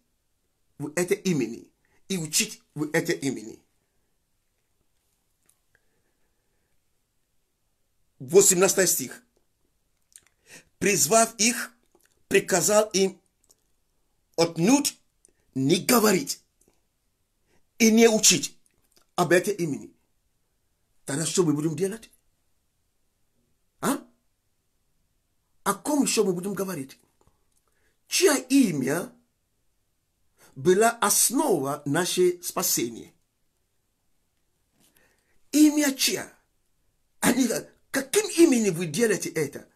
в это имени и учить в это имени. 18 стих. Призвав их, приказал им отнюдь не говорить и не учить об этом имени. Тогда что мы будем делать? О ком еще мы будем говорить? Чье имя была основа нашего спасения? Имя чье? Они, каким именем вы делаете это?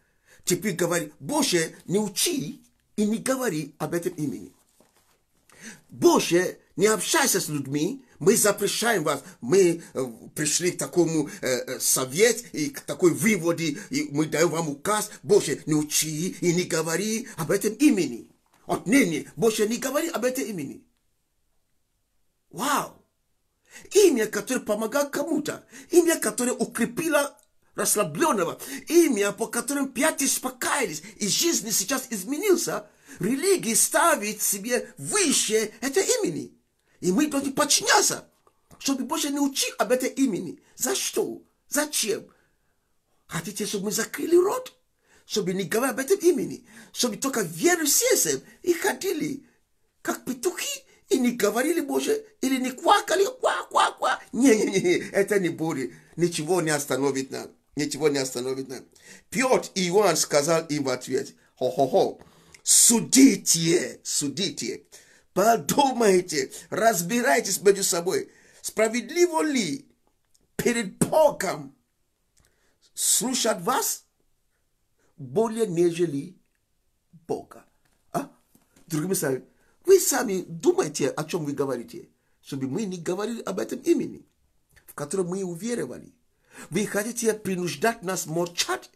Теперь говори, больше не учи и не говори об этом имени. Больше не общайся с людьми, мы запрещаем вас, мы пришли к такому совету и к такой выводе, и мы даем вам указ, больше не учи и не говори об этом имени. Отныне больше не говори об этом имени. Вау! Имя, которое помогало кому-то, имя, которое укрепило расслабленного, имя, по которому пять успокаивались, и жизнь сейчас изменился, религия ставит себе выше это имени. И мы должны подчиняться, чтобы больше не учить об этом имени. За что? Зачем? Хотите, чтобы мы закрыли рот? Чтобы не говорили об этом имени? Чтобы только верили сердцем и ходили, как петухи, и не говорили больше, или не квакали, ква-ква-ква. Не, это не будет. Ничего не остановит нас. Ничего не остановит нас. Петр и Иоанн сказал им в ответ, хо-хо-хо, судите, подумайте, разбирайтесь между собой, справедливо ли перед Богом слушать вас более нежели Бога. Другими словами, вы сами думаете, о чем вы говорите, чтобы мы не говорили об этом имени, в котором мы уверовали. Вы хотите принуждать нас молчать?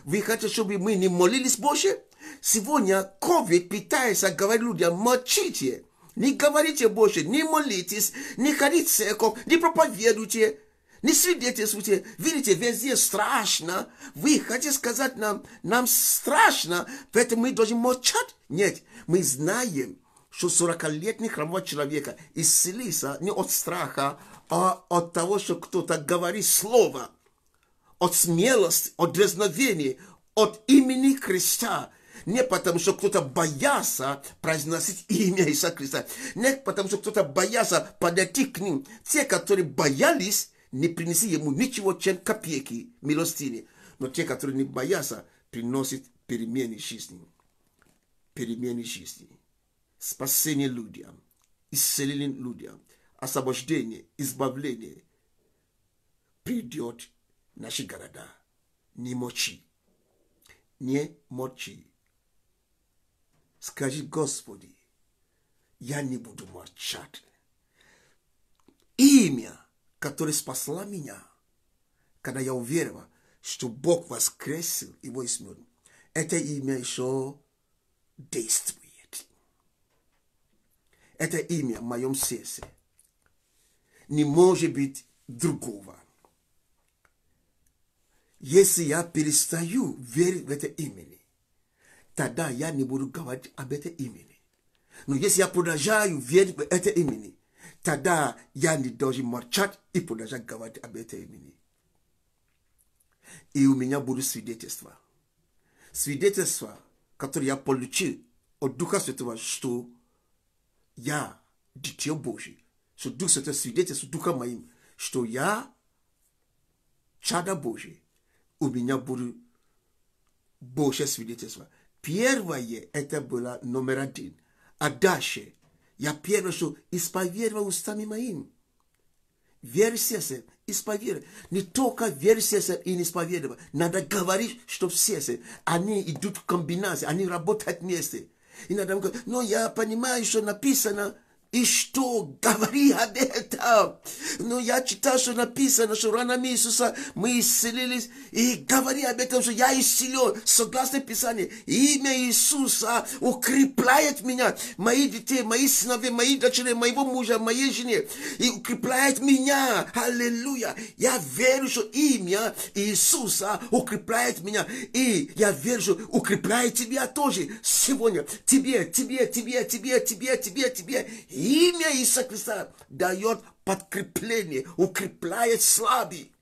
Вы хотите, чтобы мы не молились больше? Сегодня COVID пытается говорить людям, молчите, не говорите больше, не молитесь, не ходите в церковь, не проповедуйте, не свидетельствуйте. Видите, везде страшно. Вы хотите сказать нам страшно, поэтому мы должны молчать? Нет, мы знаем, что 40-летний хромого человека исцелился не от страха, а от того, что кто-то говорит слово, от смелости, от дерзновения, от имени Христа. Не потому, что кто-то боялся произносить имя Иисуса Христа. Не потому, что кто-то боялся подойти к ним. Те, которые боялись, не принесли ему ничего, чем копейки милостыни. Но те, которые не боятся, приносят перемены жизни. Перемены жизни. Спасение людям. Исцеление людям. Освобождение, избавление придет в наши города. Не молчи. Не молчи. Скажи, Господи, я не буду молчать. Имя, которое спасло меня, Когда я уверен, что Бог воскресил Его из мертвых, это имя еще действует. Это имя в моем сердце. Не может быть другого. Если я перестаю верить в это имени, тогда я не буду говорить об этом имени. Но если я продолжаю верить в это имени, тогда я не должен молчать и продолжать говорить об этом имени. И у меня будут свидетельства. Свидетельства, которые я получил от Духа Святого, что я Дитя Божий. Что Дух Святой свидетельство Духа моим, что я Чада Божий. У меня будут больше свидетельства. Первое это было номер один. А дальше я первое, что исповедовал устами моим. Верь в сердце, исповедовать. Не только верь в сердце и не исповедовать. Надо говорить, что в сердце. Они идут в комбинации, они работают вместе. И надо говорить, но я понимаю, что написано, и что говори об этом. Но я читал, что написано, что ранами Иисуса мы исцелились. И говори об этом, что я исцелен. Согласно Писанию, имя Иисуса укрепляет меня, мои детей, мои сыновья, мои дочери, моего мужа, моей жены. И укрепляет меня. Аллилуйя. Я верю, что имя Иисуса укрепляет меня. И я верю, что укрепляет тебя тоже сегодня. Тебе. Имя Иисуса Христа дает подкрепление, укрепляет слабый.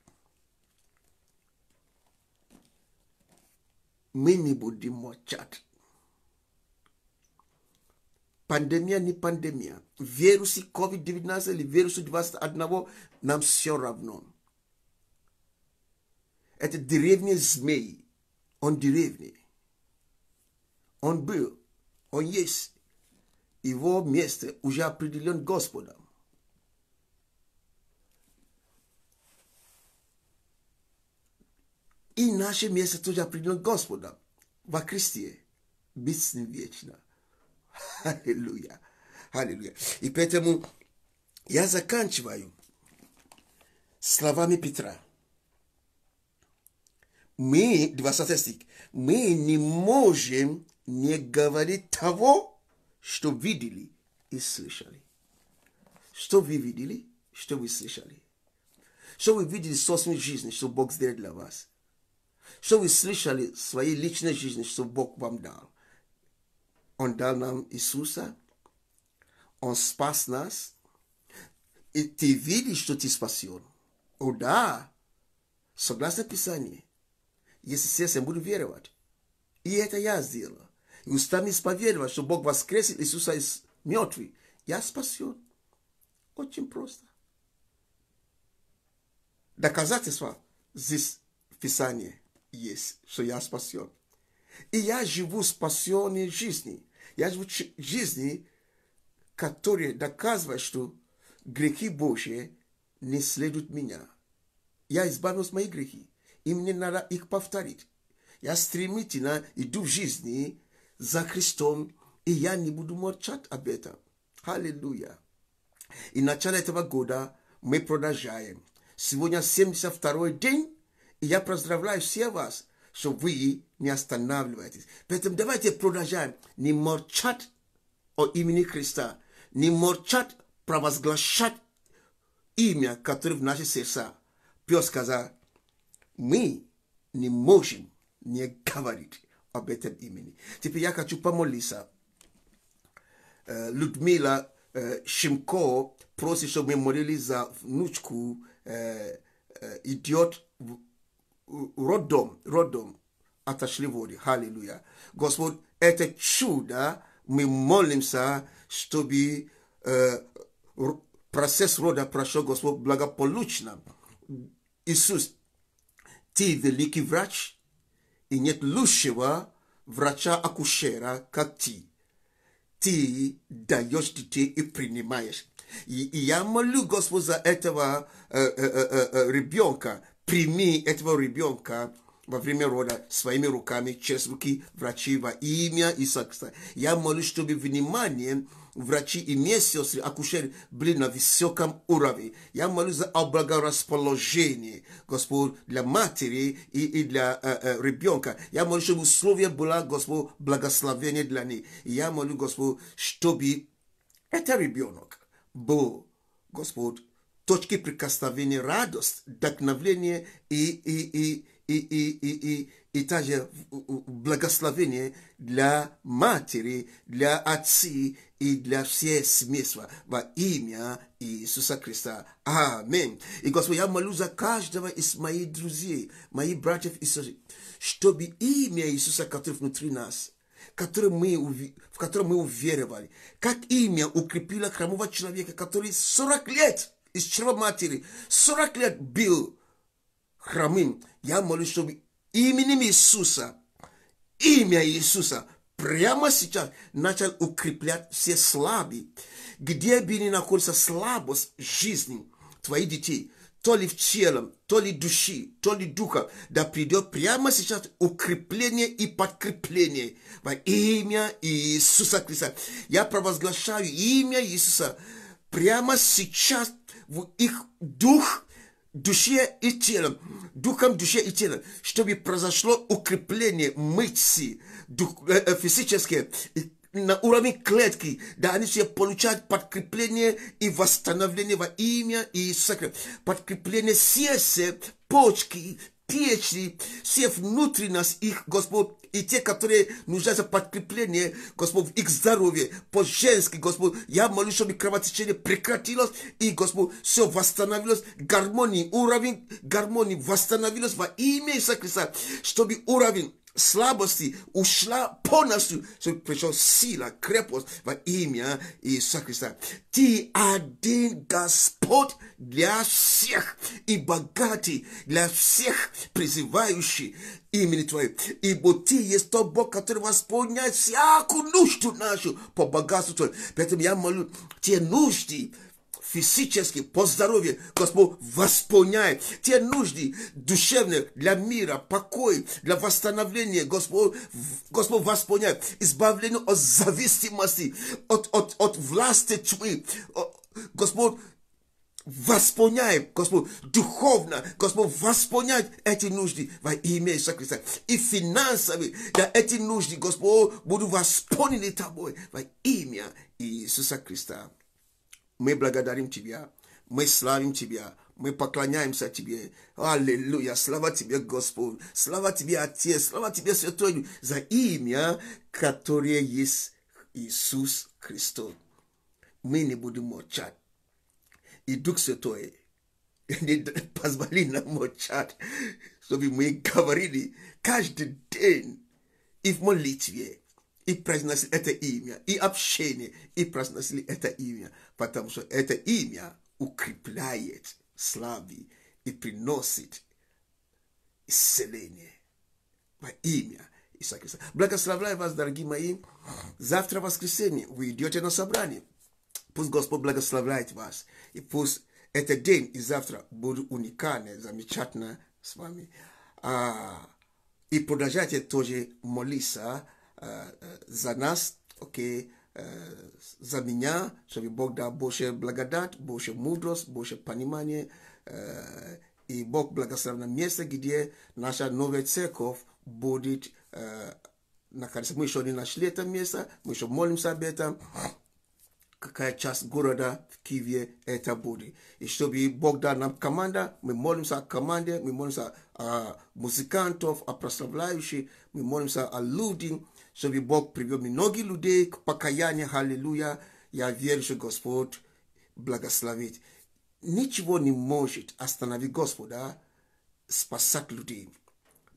Мы не будем молчать. Пандемия не пандемия. Вирусы COVID-19 или вирусы 21 нам все равно. Это древний змей. Он древний. Он был. Он есть. Его место уже определен Господом. И наше место тоже определено Господом. Во Христе. Быть с ним вечно. Аллилуйя. Аллилуйя. И поэтому я заканчиваю словами Петра. Мы, 20 стих, мы не можем не говорить того, что видели и слышали. Что вы видели, что вы слышали. Что вы видели в собственной жизни, что Бог сделал для вас. Что вы слышали в своей личной жизни, что Бог вам дал. Он дал нам Иисуса. Он спас нас. И ты видишь, что ты спасен. О да, согласно Писанию, если сердцем буду веровать. И это я сделал. И устами исповедовать, что Бог воскресил Иисуса из мертвых. Я спасен. Очень просто. Доказательства здесь в Писании есть, что я спасен. И я живу спасенной жизнью. Я живу жизнью, которая доказывает, что грехи Божьи не следуют меня. Я избавился от моих грехов. И мне надо их повторить. Я стремительно иду в жизни за Христом, и я не буду молчать об этом. Аллилуйя. И в начале этого года мы продолжаем. Сегодня 72-й день, и я поздравляю всех вас, что вы не останавливаетесь. Поэтому давайте продолжаем. Не молчать о имени Христа. Не молчать, провозглашать имя, которое в наших сердцах. Петр сказал, мы не можем не говорить об этом имени. Теперь я хочу помолиться. Людмила Шимко просит, чтобы мы молились за внучку идиот родом отошли воды. Аллилуйя. Господь, это чудо. Мы молимся, чтобы процесс рода прошел, Господь, благополучно. Иисус, ты великий врач, и нет лучшего врача-акушера, как ты. Ты даешь детей и принимаешь. И я молю, Господь, за этого ребенка. Прими этого ребенка во время рода своими руками, через руки врачей во имя Иисуса Христа. Я молю, чтобы внимание vraci i mjeseci akušeri bili na visokom uravni. Ja molim za благорасположение, Gospod, для матери и для ребенка. Я молю, чтобы условия было, Господь, благословение для них. И я молю, Господь, чтобы это ребенок был, Господь, точки прикосновения, радость, вдохновение и также благословение для матери, для отцов и для всей семейства во имя Иисуса Христа. Аминь. И, Господи, я молю за каждого из моих друзей, моих братьев и сестер, чтобы имя Иисуса, которое внутри нас, в котором мы уверовали, как имя укрепило хромого человека, который 40 лет из чрева матери, 40 лет был хромым. Я молюсь, чтобы именем Иисуса, имя Иисуса прямо сейчас начал укреплять все слабые. Где бы ни находится слабость жизни твоих детей, то ли в теле, то ли души, то ли духа, да придет прямо сейчас укрепление и подкрепление во имя Иисуса Христа. Я провозглашаю имя Иисуса прямо сейчас в их дух, душе и телом, духом, душе и телом, чтобы произошло укрепление мышцы физические на уровне клетки, да они все получают подкрепление и восстановление во имя Иисуса, подкрепление сердца, почки, печени, все внутренности их, Господь, и те, которые нуждаются в подкреплении, Господь, в их здоровье, по-женски, Господь, я молюсь, чтобы кровотечение прекратилось, и, Господь, все восстановилось, гармонии, уровень гармонии восстановилось во имя Иисуса Христа, чтобы уровень слабости ушла полностью, чтобы пришла сила, крепость во имя Иисуса Христа. Ты один Господь для всех и богатый для всех призывающих имени Твое. Ибо Ты есть тот Бог, который восполняет всякую нужду нашу по богатству Твоему. Поэтому я молю, те нужды физически, по здоровью, Господь восполняет те нужды душевные для мира, покой, для восстановления, Господь восполняет избавление от зависимости, от власти тьмы, Господь восполняет, Господь, духовно, Господь восполняет эти нужды во имя Иисуса Христа. И финансовые, да, эти нужды, Господь, будут восполнены Тобой во имя Иисуса Христа. Мы благодарим Тебя, мы славим Тебя, мы поклоняемся Тебе. Аллилуйя, слава Тебе, Господь, слава Тебе, Отец, слава Тебе, Святой, за имя, которое есть Иисус Христос. Мы не будем молчать. И Дух Святой не позволи нам молчать, чтобы мы говорили каждый день и в молитве, и произносили это имя, и общение, и произносили это имя, потому что это имя укрепляет слабый и приносит исцеление во имя Иисуса Христа. Благословляю вас, дорогие мои. Завтра воскресенье вы идете на собрание. Пусть Господь благословляет вас. И пусть этот день и завтра будут уникальны, замечательно с вами. И продолжайте тоже молиться за нас, окей, за меня, чтобы Бог дал больше благодать, больше мудрость, больше понимания. И Бог благословит на место, где наша новая церковь будет находиться. Мы еще не нашли это место, мы еще молимся об этом. Какая часть города в Киеве это будет. И чтобы Бог дал нам команда, мы молимся о команде, мы молимся о музыкантов, о прославляющих, мы молимся о людях, чтобы Бог привел многих людей к покаянию. Аллилуйя. Я верю, что Господь благословит. Ничего не может остановить Господа спасать людей.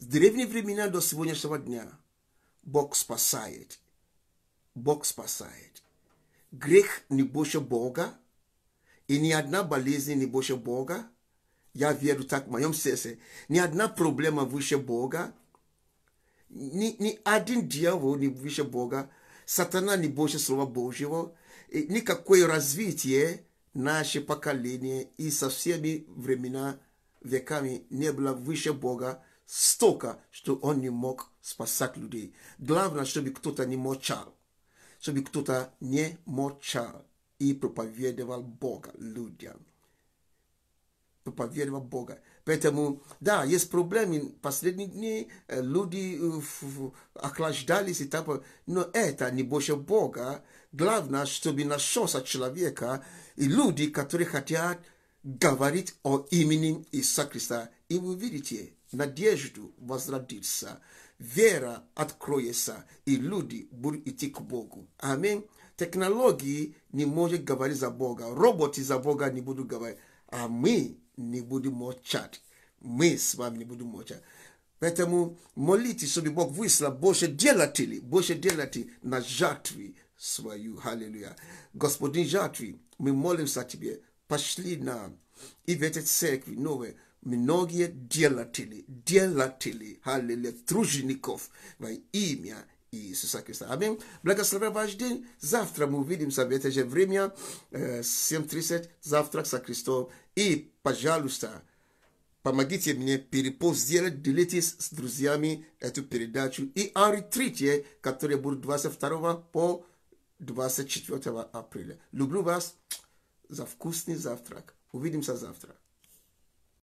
С древних времен до сегодняшнего дня Бог спасает. Бог спасает. Грех не больше Бога, и ни одна болезнь не больше Бога. Я верю так в моем сердце. Ни одна проблема выше Бога. Ни один дьявол не выше Бога. Сатана не больше Слова Божьего. И никакое развитие наше поколение и со всеми времена, веками не было выше Бога столько, что он не мог спасать людей. Главное, чтобы кто-то не молчал. Żeby кто-то не молчал и проповедовал Бога людям. Проповедовал Бога. Поэтому, да, есть проблемы. Последние дни люди охлаждались и так, но это не больше Бога. Главное, чтобы нашелся человека и люди, которые хотят говорить о имени Иисуса Христа. И вы видите, надежду возродится, вера откроется, и люди будут идти к Богу. Аминь. Технологии не может говорить за Бога. Роботы за Бога не будут говорить. А мы не будем молчать. Мы с вами не будем молчать. Поэтому молитесь, чтобы Бог выслал больше делателей на жатве свою. Аллилуйя. Господин жатвы, мы молимся о Тебе. Пошли нам и в этой церкви новой многие делатели, аллилуйя, тружеников во имя Иисуса Христа. Аминь. Благословен ваш день. Завтра мы увидимся в это же время, 7:30, завтрак со Христом. И, пожалуйста, помогите мне перепост сделать, делитесь с друзьями эту передачу. И о ретрите, который будет 22 по 24 апреля. Люблю вас за вкусный завтрак. Увидимся завтра.